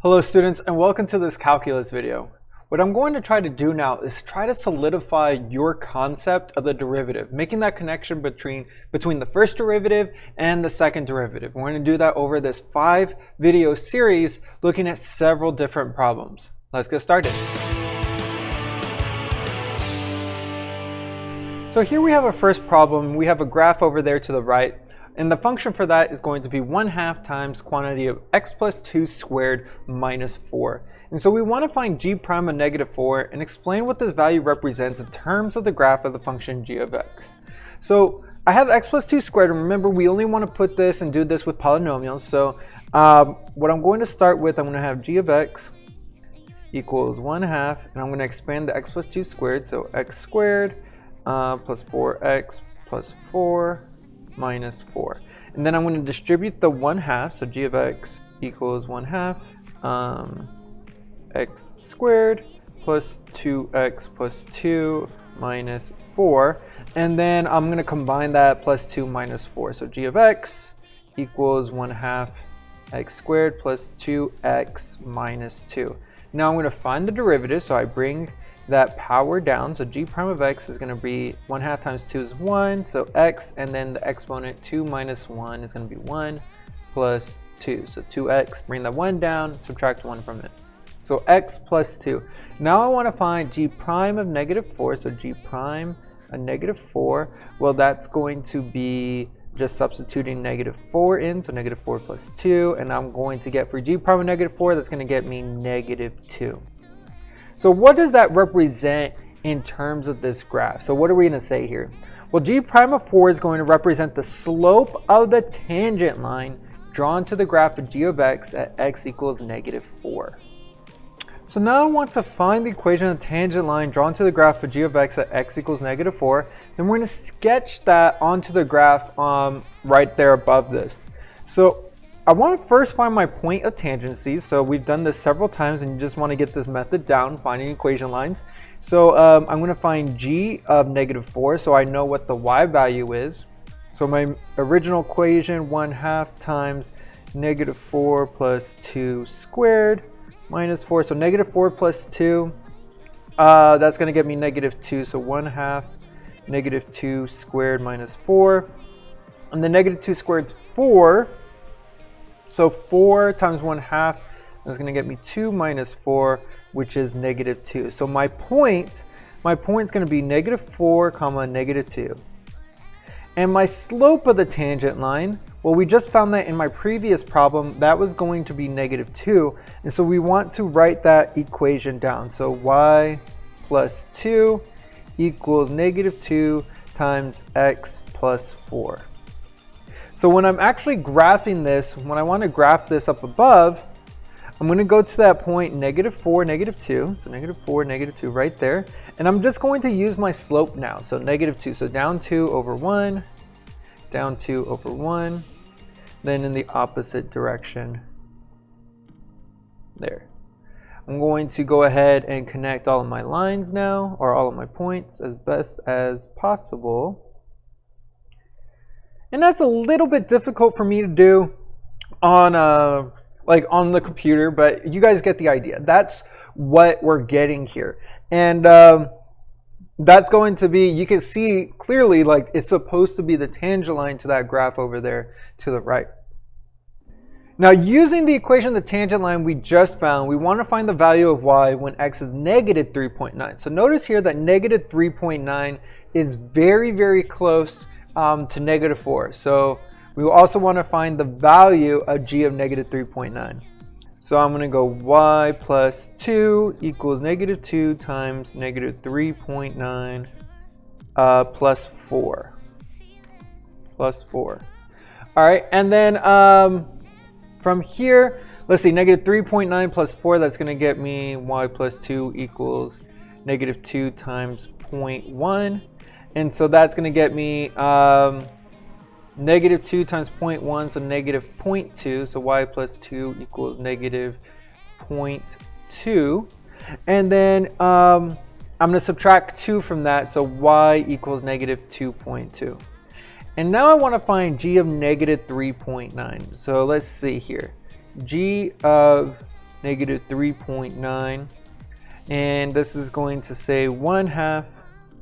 Hello students, and welcome to this calculus video. What I'm going to try to do now is try to solidify your concept of the derivative, making that connection between the first derivative and the second derivative. We're going to do that over this 5-video series looking at several different problems. Let's get started. So here we have our first problem. We have a graph over there to the right. And the function for that is going to be 1/2 times quantity of x plus 2 squared minus 4. And so we want to find g prime of -4 and explain what this value represents in terms of the graph of the function g of x. So I have x plus 2 squared, and remember we only want to put this and do this with polynomials. So what I'm going to start with, I'm going to have g of x equals 1/2, and I'm going to expand the x plus 2 squared, so x squared plus 4x plus 4 minus 4. And then I'm going to distribute the 1/2, so g of x equals 1/2 x squared plus 2x plus 2 minus 4. And then I'm going to combine that plus 2 minus 4. So g of x equals 1/2 x squared plus 2x minus 2. Now I'm going to find the derivative, so I bring that power down, so g prime of x is going to be 1/2 times 2 is 1, so x, and then the exponent 2 minus 1 is going to be 1 plus 2, so 2x, bring that 1 down, subtract 1 from it, so x plus 2. Now I want to find g prime of -4, so g prime of -4, well that's going to be just substituting -4 in, so -4 plus 2, and I'm going to get, for g prime of -4, that's going to get me -2. So what does that represent in terms of this graph? So what are we going to say here? Well, g prime of 4 is going to represent the slope of the tangent line drawn to the graph of g of x at x equals -4. So now I want to find the equation of the tangent line drawn to the graph of g of x at x equals -4. Then we're going to sketch that onto the graph right there above this. So I want to first find my point of tangency. So we've done this several times, and you just want to get this method down, finding equation lines. So I'm going to find g of -4, so I know what the y value is. So my original equation, 1/2 times -4 plus 2 squared minus 4. So -4 plus 2, that's going to get me -2. So 1/2 -2 squared minus 4. And the -2 squared is 4. So 4 times 1/2 is going to get me 2 minus 4, which is -2. So my point is going to be -4 comma -2. And my slope of the tangent line, well, we just found that in my previous problem, that was going to be -2. And so we want to write that equation down. So y plus 2 equals -2 times x plus 4. So when I'm actually graphing this, when I want to graph this up above, I'm going to go to that point -4, -2. So -4, -2 right there. And I'm just going to use my slope now. So -2. So down 2 over 1, down 2 over 1. Then in the opposite direction there. I'm going to go ahead and connect all of my lines now, or all of my points as best as possible. And that's a little bit difficult for me to do on on the computer, but you guys get the idea. That's what we're getting here. And that's going to be, you can see clearly, like it's supposed to be the tangent line to that graph over there to the right. Now, using the equation of the tangent line we just found, we want to find the value of y when x is -3.9. So notice here that -3.9 is very, very close to -4. So we also want to find the value of g of -3.9. So I'm going to go y plus 2 equals -2 times -3.9 plus 4. Plus 4. All right, and then from here, let's see, -3.9 plus 4, that's going to get me y plus 2 equals -2 times 0.1. And so that's going to get me -2 times 0.1, so -0.2. So y plus 2 equals -0.2. And then I'm going to subtract 2 from that, so y equals -2.2. And now I want to find g of -3.9. So let's see here. G of negative 3.9. And this is going to say 1/2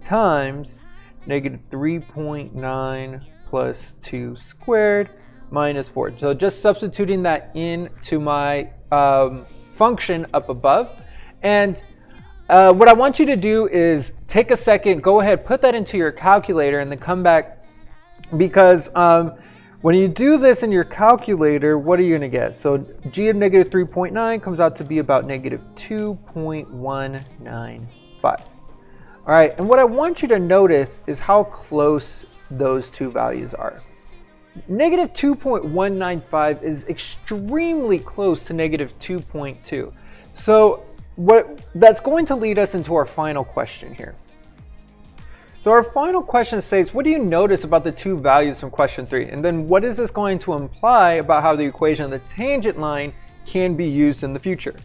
times negative 3.9 plus 2 squared minus 4. So just substituting that into my function up above. And what I want you to do is take a second, go ahead, put that into your calculator, and then come back, because when you do this in your calculator, what are you going to get? So g of negative 3.9 comes out to be about negative 2.195. All right, and what I want you to notice is how close those two values are. Negative 2.195 is extremely close to negative 2.2. So that's going to lead us into our final question here. So our final question says, what do you notice about the two values from question 3? And then what is this going to imply about how the equation of the tangent line can be used in the future?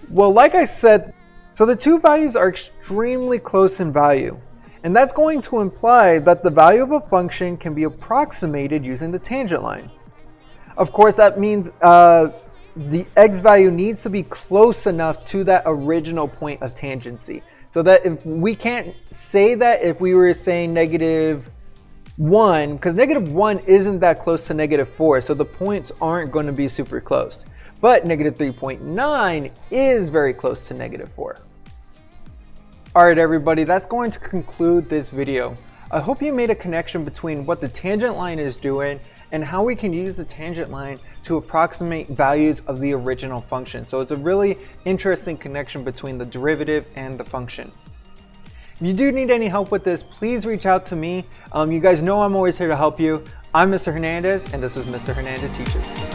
Well, like I said, so the two values are extremely close in value. And that's going to imply that the value of a function can be approximated using the tangent line. Of course, that means the x value needs to be close enough to that original point of tangency. So that if we can't say that if we were saying negative 1, because negative 1 isn't that close to negative 4, so the points aren't going to be super close. But negative 3.9 is very close to negative 4. Alright everybody, that's going to conclude this video. I hope you made a connection between what the tangent line is doing and how we can use the tangent line to approximate values of the original function. So it's a really interesting connection between the derivative and the function. If you do need any help with this, please reach out to me. You guys know I'm always here to help you. I'm Mr. Hernandez, and this is Mr. Hernandez Teaches.